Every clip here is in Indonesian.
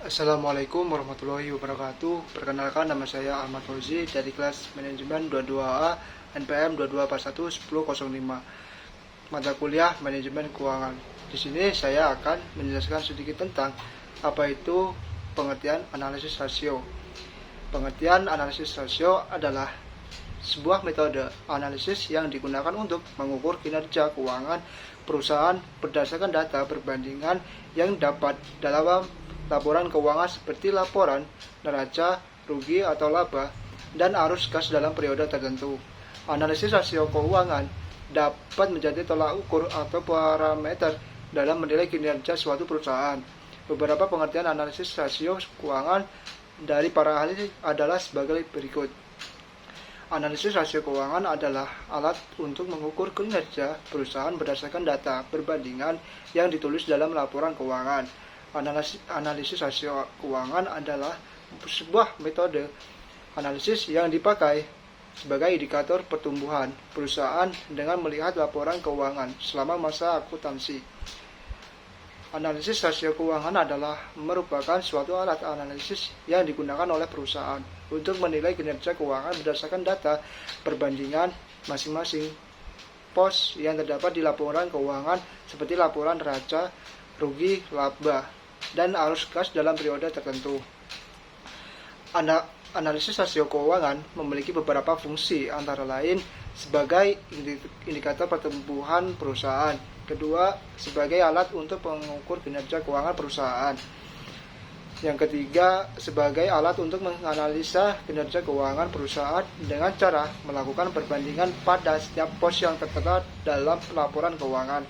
Assalamualaikum warahmatullahi wabarakatuh. Perkenalkan, nama saya Ahmad Fauzi dari kelas Manajemen 22A NPM 2241 1005. Mata kuliah Manajemen Keuangan. Di sini saya akan menjelaskan sedikit tentang apa itu pengertian analisis rasio. Pengertian analisis rasio adalah sebuah metode analisis yang digunakan untuk mengukur kinerja keuangan perusahaan berdasarkan data perbandingan yang dapat dalam laporan keuangan seperti laporan neraca, rugi atau laba, dan arus kas dalam periode tertentu. Analisis rasio keuangan dapat menjadi tolak ukur atau parameter dalam menilai kinerja suatu perusahaan. Beberapa pengertian analisis rasio keuangan dari para ahli adalah sebagai berikut. Analisis rasio keuangan adalah alat untuk mengukur kinerja perusahaan berdasarkan data perbandingan yang ditulis dalam laporan keuangan. Analisis rasio keuangan adalah sebuah metode analisis yang dipakai sebagai indikator pertumbuhan perusahaan dengan melihat laporan keuangan selama masa akuntansi. Analisis rasio keuangan adalah merupakan suatu alat analisis yang digunakan oleh perusahaan untuk menilai kinerja keuangan berdasarkan data perbandingan masing-masing pos yang terdapat di laporan keuangan seperti laporan neraca, rugi, laba, dan arus kas dalam periode tertentu. Analisis rasio keuangan memiliki beberapa fungsi, antara lain sebagai indikator pertumbuhan perusahaan. Kedua, sebagai alat untuk mengukur kinerja keuangan perusahaan. Yang ketiga, sebagai alat untuk menganalisa kinerja keuangan perusahaan dengan cara melakukan perbandingan pada setiap pos yang tertera dalam laporan keuangan.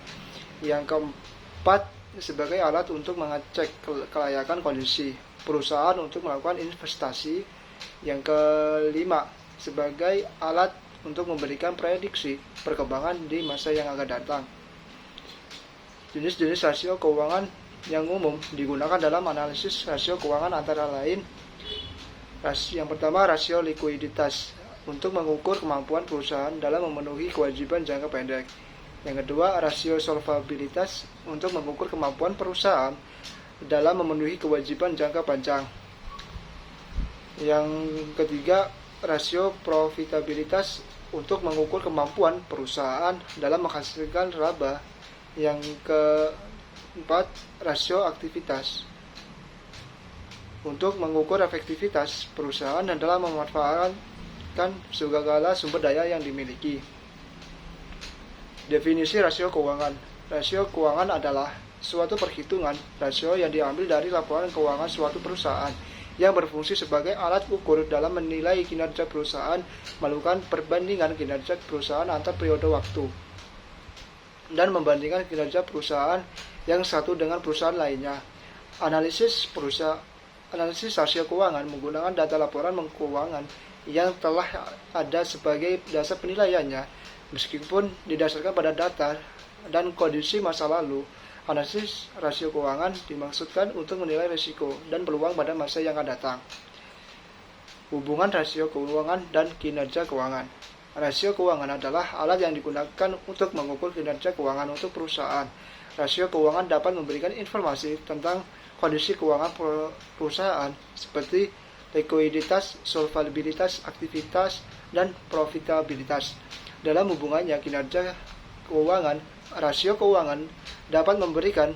Yang keempat, sebagai alat untuk mengecek kelayakan kondisi perusahaan untuk melakukan investasi. Yang kelima, sebagai alat untuk memberikan prediksi perkembangan di masa yang akan datang. Jenis-jenis rasio keuangan yang umum digunakan dalam analisis rasio keuangan antara lain: yang pertama, rasio likuiditas untuk mengukur kemampuan perusahaan dalam memenuhi kewajiban jangka pendek. Yang kedua, rasio solvabilitas untuk mengukur kemampuan perusahaan dalam memenuhi kewajiban jangka panjang. Yang ketiga, rasio profitabilitas untuk mengukur kemampuan perusahaan dalam menghasilkan laba. Yang keempat, rasio aktivitas untuk mengukur efektivitas perusahaan dan dalam memanfaatkan segala sumber daya yang dimiliki. Definisi rasio keuangan. Rasio keuangan adalah suatu perhitungan rasio yang diambil dari laporan keuangan suatu perusahaan yang berfungsi sebagai alat ukur dalam menilai kinerja perusahaan, melakukan perbandingan kinerja perusahaan antar periode waktu, dan membandingkan kinerja perusahaan yang satu dengan perusahaan lainnya. Analisis rasio keuangan menggunakan data laporan keuangan yang telah ada sebagai dasar penilaiannya. Meskipun didasarkan pada data dan kondisi masa lalu, analisis rasio keuangan dimaksudkan untuk menilai risiko dan peluang pada masa yang akan datang. Hubungan rasio keuangan dan kinerja keuangan. Rasio keuangan adalah alat yang digunakan untuk mengukur kinerja keuangan untuk perusahaan. Rasio keuangan dapat memberikan informasi tentang kondisi keuangan perusahaan seperti likuiditas, solvabilitas, aktivitas, dan profitabilitas. Dalam hubungannya kinerja keuangan, rasio keuangan dapat memberikan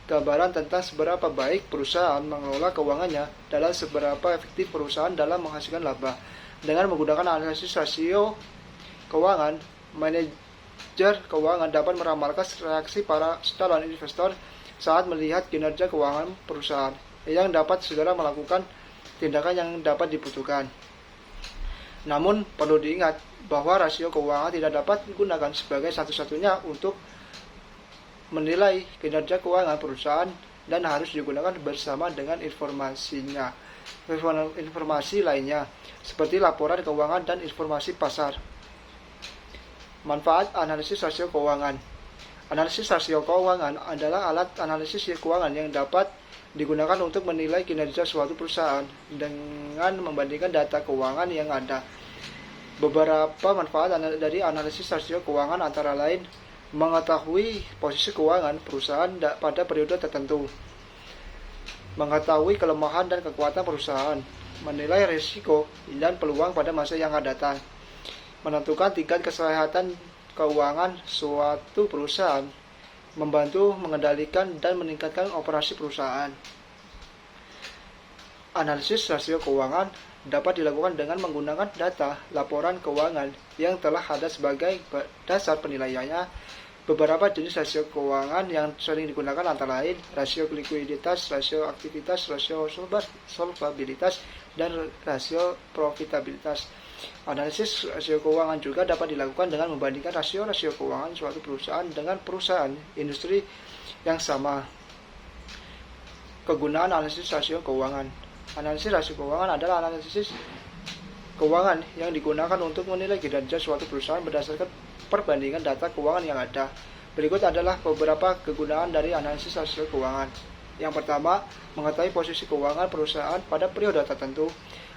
gambaran tentang seberapa baik perusahaan mengelola keuangannya dan seberapa efektif perusahaan dalam menghasilkan laba. Dengan menggunakan analisis rasio keuangan, manajer keuangan dapat meramalkan reaksi para calon investor saat melihat kinerja keuangan perusahaan, yang dapat segera melakukan tindakan yang dapat dibutuhkan. Namun, perlu diingat bahwa rasio keuangan tidak dapat digunakan sebagai satu-satunya untuk menilai kinerja keuangan perusahaan dan harus digunakan bersama dengan informasi lainnya seperti laporan keuangan dan informasi pasar. Manfaat analisis rasio keuangan. Analisis rasio keuangan adalah alat analisis keuangan yang dapat digunakan untuk menilai kinerja suatu perusahaan dengan membandingkan data keuangan yang ada. Beberapa manfaat dari analisis rasio keuangan antara lain: mengetahui posisi keuangan perusahaan pada periode tertentu, mengetahui kelemahan dan kekuatan perusahaan, menilai risiko dan peluang pada masa yang akan datang, menentukan tingkat kesehatan keuangan suatu perusahaan, membantu mengendalikan dan meningkatkan operasi perusahaan. Analisis rasio keuangan dapat dilakukan dengan menggunakan data laporan keuangan yang telah ada sebagai dasar penilaiannya. Beberapa jenis rasio keuangan yang sering digunakan antara lain rasio likuiditas, rasio aktivitas, rasio solvabilitas, dan rasio profitabilitas. Analisis rasio keuangan juga dapat dilakukan dengan membandingkan rasio-rasio keuangan suatu perusahaan dengan perusahaan industri yang sama. Kegunaan analisis rasio keuangan. Analisis rasio keuangan adalah analisis keuangan yang digunakan untuk menilai kinerja suatu perusahaan berdasarkan perbandingan data keuangan yang ada. Berikut adalah beberapa kegunaan dari analisis rasio keuangan. Yang pertama, mengetahui posisi keuangan perusahaan pada periode tertentu.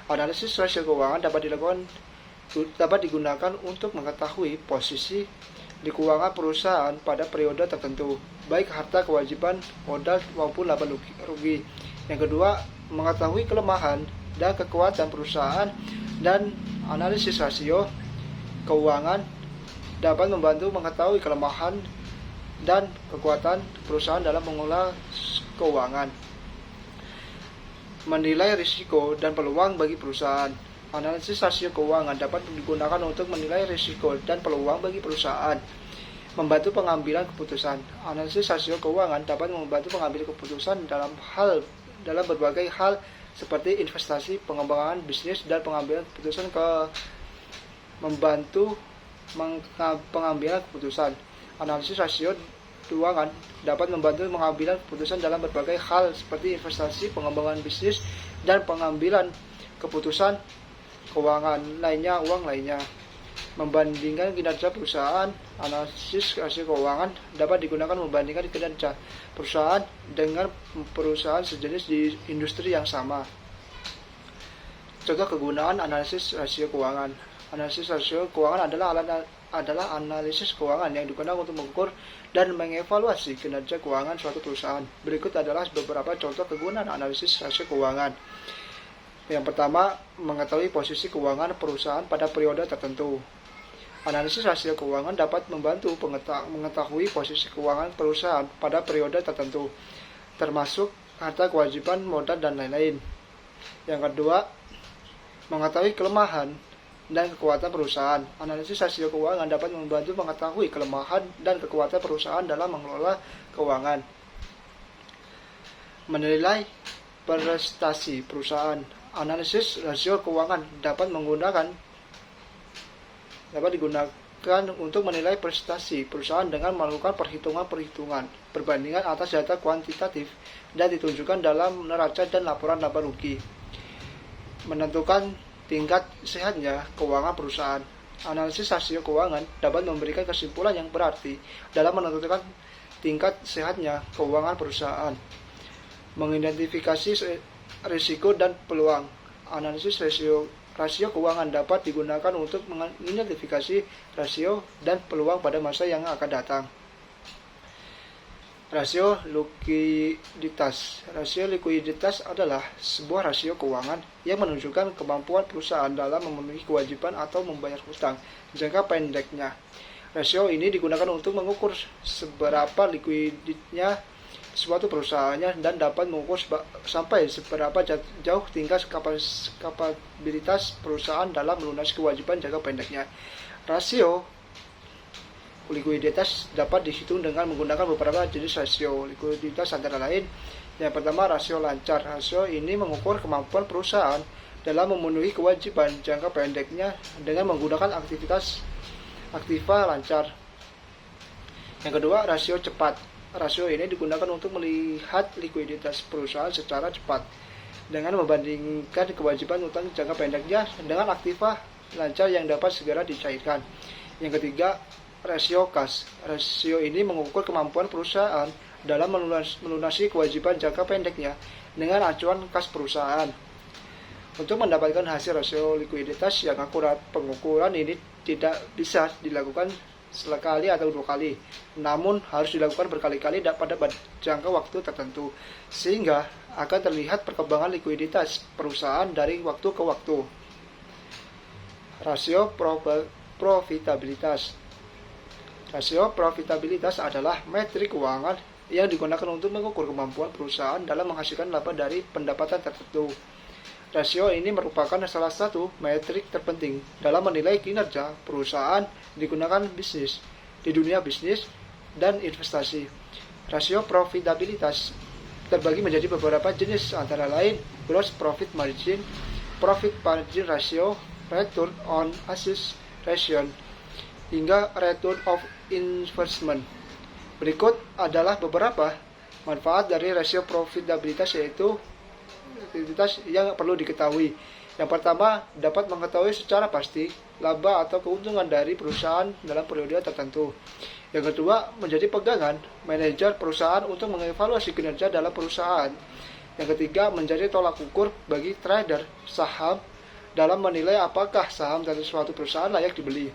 Analisis rasio keuangan dapat digunakan untuk mengetahui posisi di keuangan perusahaan pada periode tertentu, baik harta kewajiban, modal maupun laba rugi. Yang kedua, mengetahui kelemahan dan kekuatan perusahaan, dan analisis rasio keuangan dapat membantu mengetahui kelemahan dan kekuatan perusahaan dalam mengelola keuangan. Menilai risiko dan peluang bagi perusahaan. Analisis rasio keuangan dapat digunakan untuk menilai risiko dan peluang bagi perusahaan. Membantu pengambilan keputusan. Analisis rasio keuangan dapat membantu mengambil keputusan dalam berbagai hal seperti investasi, pengembangan bisnis, dan pengambilan keputusan membantu pengambilan keputusan. Analisis rasio keuangan dapat membantu mengambil keputusan dalam berbagai hal seperti investasi, pengembangan bisnis, dan pengambilan keputusan keuangan uang lainnya. Membandingkan kinerja perusahaan. Analisis rasio keuangan dapat digunakan membandingkan kinerja perusahaan dengan perusahaan sejenis di industri yang sama. Contoh kegunaan analisis rasio keuangan. Analisis rasio keuangan adalah analisis keuangan yang digunakan untuk mengukur dan mengevaluasi kinerja keuangan suatu perusahaan. Berikut adalah beberapa contoh kegunaan analisis rasio keuangan. Yang pertama, mengetahui posisi keuangan perusahaan pada periode tertentu. Analisis rasio keuangan dapat membantu mengetahui posisi keuangan perusahaan pada periode tertentu, termasuk harta kewajiban, modal, dan lain-lain. Yang kedua, mengetahui kelemahan dan kekuatan perusahaan. Analisis rasio keuangan dapat membantu mengetahui kelemahan dan kekuatan perusahaan dalam mengelola keuangan. Menilai prestasi perusahaan. Analisis rasio keuangan dapat digunakan untuk menilai prestasi perusahaan dengan melakukan perhitungan perbandingan atas data kuantitatif dan ditunjukkan dalam neraca dan laporan laba rugi. Menentukan tingkat sehatnya keuangan perusahaan. Analisis rasio keuangan dapat memberikan kesimpulan yang berarti dalam menentukan tingkat sehatnya keuangan perusahaan. Mengidentifikasi risiko dan peluang. Analisis rasio keuangan dapat digunakan untuk mengidentifikasi rasio dan peluang pada masa yang akan datang. Rasio likuiditas. Rasio likuiditas adalah sebuah rasio keuangan yang menunjukkan kemampuan perusahaan dalam memenuhi kewajiban atau membayar hutang jangka pendeknya. Rasio ini digunakan untuk mengukur seberapa likuidnya suatu perusahaannya dan dapat mengukur sampai seberapa jauh tingkat kapabilitas perusahaan dalam melunasi kewajiban jangka pendeknya. Rasio likuiditas dapat dihitung dengan menggunakan beberapa jenis rasio likuiditas antara lain. Yang pertama, rasio lancar. Rasio ini mengukur kemampuan perusahaan dalam memenuhi kewajiban jangka pendeknya dengan menggunakan aktiva lancar. Yang kedua, rasio cepat. Rasio ini digunakan untuk melihat likuiditas perusahaan secara cepat dengan membandingkan kewajiban utang jangka pendeknya dengan aktiva lancar yang dapat segera dicairkan. Yang ketiga, rasio kas. Rasio ini mengukur kemampuan perusahaan dalam melunasi kewajiban jangka pendeknya dengan acuan kas perusahaan. Untuk mendapatkan hasil rasio likuiditas yang akurat, pengukuran ini tidak bisa dilakukan sekali atau 2 kali, namun harus dilakukan berkali-kali pada jangka waktu tertentu, sehingga akan terlihat perkembangan likuiditas perusahaan dari waktu ke waktu. Rasio profitabilitas. Rasio profitabilitas adalah metrik keuangan yang digunakan untuk mengukur kemampuan perusahaan dalam menghasilkan laba dari pendapatan tertentu. Rasio ini merupakan salah satu metrik terpenting dalam menilai kinerja perusahaan digunakan di dunia bisnis dan investasi. Rasio profitabilitas terbagi menjadi beberapa jenis, antara lain gross profit margin ratio, return on assets ratio, hingga return of investment. Berikut adalah beberapa manfaat dari rasio profitabilitas, yaitu aktivitas yang perlu diketahui. Yang pertama, dapat mengetahui secara pasti laba atau keuntungan dari perusahaan dalam periode tertentu. Yang kedua, menjadi pegangan manajer perusahaan untuk mengevaluasi kinerja dalam perusahaan. Yang ketiga, menjadi tolak ukur bagi trader saham dalam menilai apakah saham dari suatu perusahaan layak dibeli.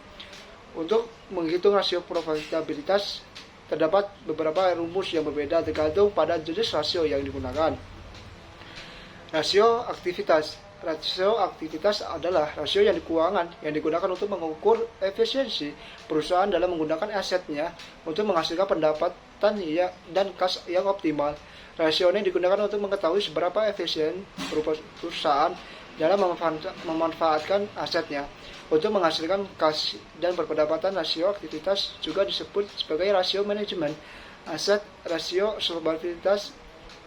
Untuk menghitung rasio profitabilitas, terdapat beberapa rumus yang berbeda tergantung pada jenis rasio yang digunakan. Rasio aktivitas. Rasio aktivitas adalah rasio yang keuangan yang digunakan untuk mengukur efisiensi perusahaan dalam menggunakan asetnya untuk menghasilkan pendapatan dan kas yang optimal. Rasio ini digunakan untuk mengetahui seberapa efisien perusahaan dalam memanfaatkan asetnya untuk menghasilkan kas dan berpendapatan. Rasio aktivitas juga disebut sebagai rasio manajemen aset, rasio solvabilitas,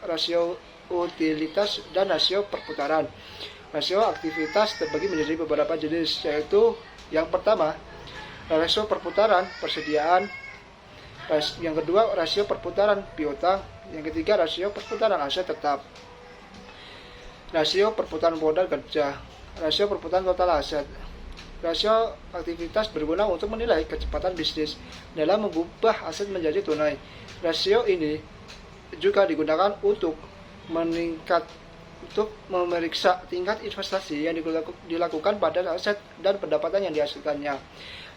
rasio utilitas, dan rasio perputaran. Rasio aktivitas terbagi menjadi beberapa jenis, yaitu yang pertama, rasio perputaran persediaan, yang kedua rasio perputaran piutang, yang ketiga rasio perputaran aset tetap, rasio perputaran modal kerja, rasio perputaran total aset. Rasio aktivitas berguna untuk menilai kecepatan bisnis dalam mengubah aset menjadi tunai. Rasio ini juga digunakan untuk memeriksa tingkat investasi yang dilakukan pada aset dan pendapatan yang dihasilkannya.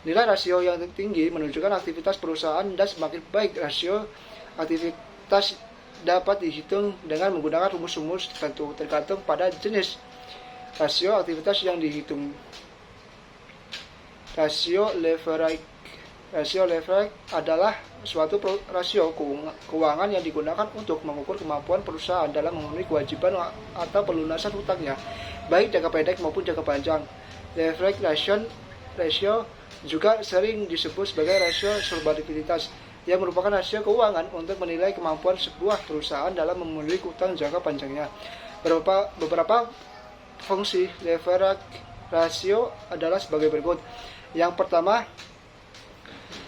Nilai rasio yang tinggi menunjukkan aktivitas perusahaan, dan semakin baik rasio aktivitas dapat dihitung dengan menggunakan rumus-rumus tertentu tergantung pada jenis rasio aktivitas yang dihitung. Rasio leverage. Rasio leverage adalah suatu rasio keuangan yang digunakan untuk mengukur kemampuan perusahaan dalam memenuhi kewajiban atau pelunasan hutangnya, baik jangka pendek maupun jangka panjang. Leverage ratio juga sering disebut sebagai rasio solvabilitas, yang merupakan rasio keuangan untuk menilai kemampuan sebuah perusahaan dalam memenuhi hutang jangka panjangnya. Beberapa fungsi leverage ratio adalah sebagai berikut. Yang pertama,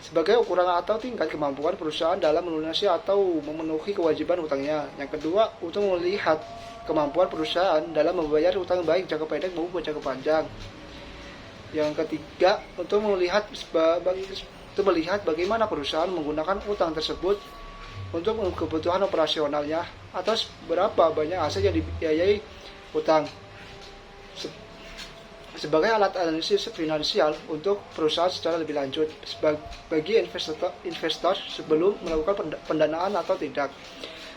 sebagai ukuran atau tingkat kemampuan perusahaan dalam melunasi atau memenuhi kewajiban hutangnya. Yang kedua, untuk melihat kemampuan perusahaan dalam membayar hutang baik jangka pendek maupun jangka panjang. Yang ketiga, untuk melihat bagaimana perusahaan menggunakan hutang tersebut untuk kebutuhan operasionalnya, atau berapa banyak aset yang dibiayai hutang, sebagai alat analisis finansial untuk perusahaan secara lebih lanjut bagi investor sebelum melakukan pendanaan atau tidak,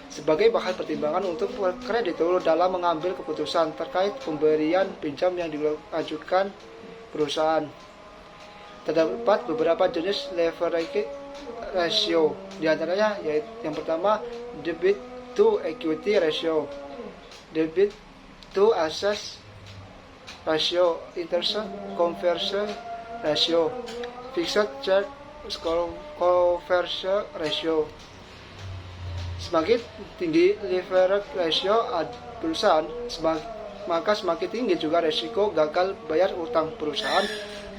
sebagai bahan pertimbangan untuk kreditur dalam mengambil keputusan terkait pemberian pinjam yang diajukan perusahaan. Terdapat beberapa jenis leverage ratio, diantaranya yaitu yang pertama, debt to equity ratio, debt to assets ratio, interest conversion ratio, fixed charge conversion ratio. Semakin tinggi leverage ratio perusahaan, maka semakin tinggi juga resiko gagal bayar utang perusahaan.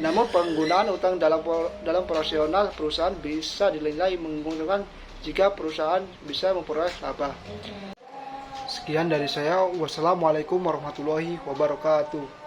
Namun penggunaan utang dalam operasional perusahaan bisa dinilai menguntungkan jika perusahaan bisa memperoleh laba. Sekian dari saya. Wassalamualaikum warahmatullahi wabarakatuh.